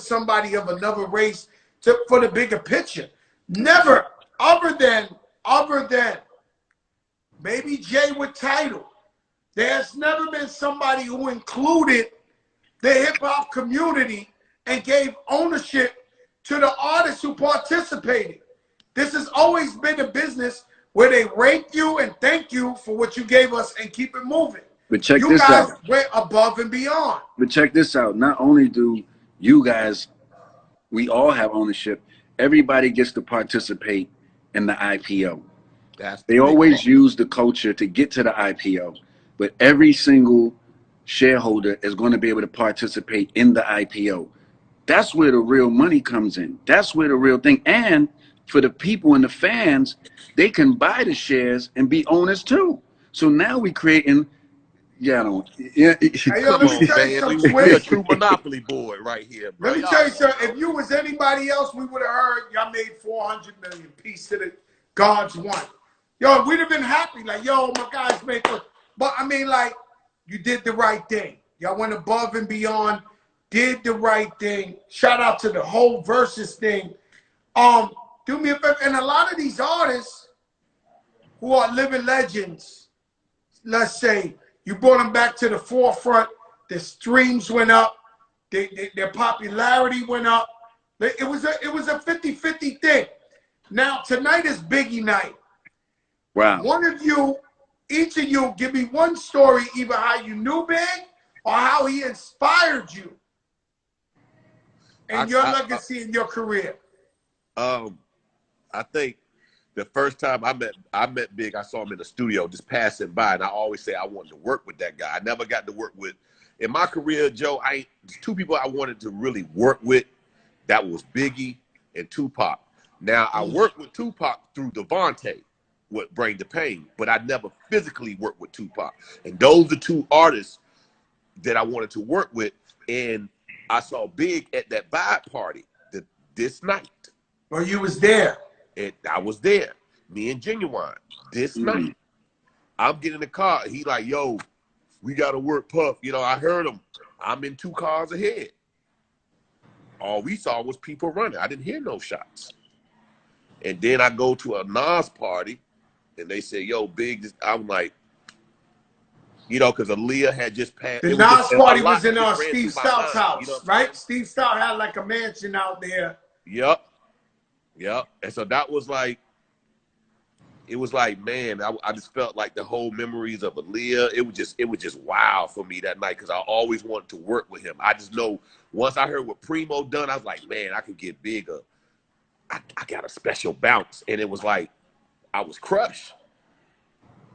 somebody of another race for the bigger picture. Never, other than maybe Jay with Title. There's never been somebody who included the hip-hop community and gave ownership to the artists who participated. This has always been a business where they rate you and thank you for what you gave us and keep it moving. But check this out. You guys went above and beyond. But check this out. Not only do you guys, we all have ownership, everybody gets to participate in the IPO. They always use the culture to get to the IPO, but every single shareholder is going to be able to participate in the IPO. That's where the real money comes in. That's where the real thing. And for the people and the fans, they can buy the shares and be owners too. So now we're creating, hey, yo, let me tell you something, Swizz. We're a true monopoly board right here, bro. Let me tell you something. If you was anybody else, we would have heard y'all made 400 million. Peace to the gods one. Yo, we'd have been happy. Like, yo, my guys made it. But I mean, like, you did the right thing. Y'all went above and beyond, did the right thing. Shout out to the whole Versus thing. Do me a favor. And a lot of these artists who are living legends, let's say, you brought them back to the forefront. The streams went up. Their popularity went up. It was a 50-50 thing. Now, tonight is Biggie night. Wow. One of you, each of you, give me one story, either how you knew Big or how he inspired you in your legacy in your career. I think the first time I met Big, I saw him in the studio just passing by, and I always say I wanted to work with that guy. I never got to work with. In my career, Joe, there's two people I wanted to really work with. That was Biggie and Tupac. Now, I worked with Tupac through Devontae with Bring the Pain, but I never physically worked with Tupac. And those are two artists that I wanted to work with, and I saw Big at that vibe party this night. Well, you was there. And I was there, me and Genuine, this night. I'm getting in the car. He like, yo, we got to work Puff. You know, I heard him. I'm in 2 cars ahead. All we saw was people running. I didn't hear no shots. And then I go to a Nas party, and they say, yo, Big, I'm like, you know, because Aaliyah had just passed. The Nas party was in Steve Stout's house, you know, right? Steve Stout had like a mansion out there. Yep. And so that was like, it was like, man, I just felt like the whole memories of Aaliyah, it was just wow for me that night, because I always wanted to work with him. I just know once I heard what Primo done, I was like, man, I could get bigger. I got a special bounce. And it was like, I was crushed.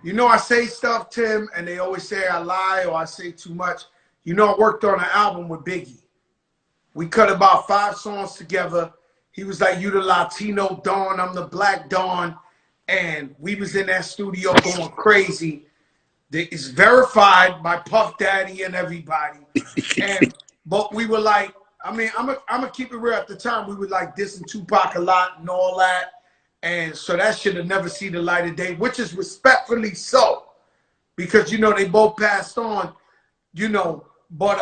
You know, I say stuff, Tim, and they always say I lie or I say too much. You know, I worked on an album with Biggie. We cut about 5 songs together. He was like, you the Latino Dawn, I'm the Black Dawn. And we was in that studio going crazy. It's verified by Puff Daddy and everybody. But we were like, I mean, I'm gonna keep it real. At the time, we were like dissing Tupac a lot and all that. And so that should have never seen the light of day, which is respectfully so. Because, you know, they both passed on, you know. But,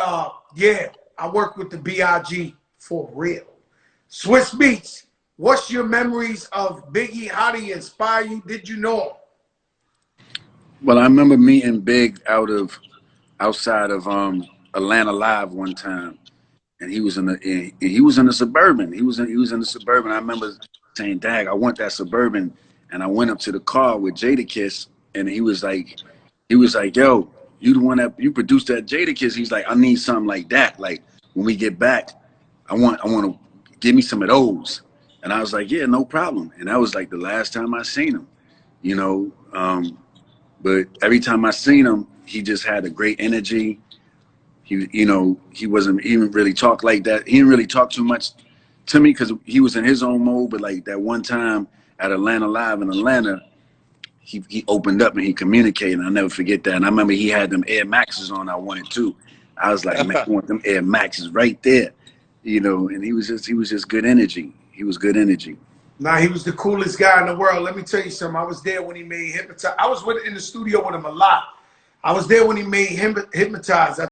yeah, I work with the B.I.G. for real. Swizz Beatz, what's your memories of Biggie? How did he inspire you? Did you know him? Well, I remember meeting Big outside of Atlanta Live one time, and he was in the Suburban. He was in the Suburban. I remember saying, "Dag, I want that Suburban," and I went up to the car with Jadakiss, and he was like, "Yo, you the one that you produced that Jadakiss?" He's like, "I need something like that. Like when we get back, I want to give me some of those." And I was like, "Yeah, no problem." And that was like the last time I seen him, you know. But every time I seen him, he just had a great energy. He didn't really talk like that. He didn't really talk too much to me because he was in his own mode. But like that one time at Atlanta Live in Atlanta, he opened up and he communicated. And I'll never forget that. And I remember he had them Air Maxes on. I wanted too. I was like, man, I want them Air Maxes right there, you know. And he was just good energy. He was good energy. Nah, he was the coolest guy in the world. Let me tell you something. I was there when he made Hypnotize. I was in the studio with him a lot. I was there when he made Hypnotize.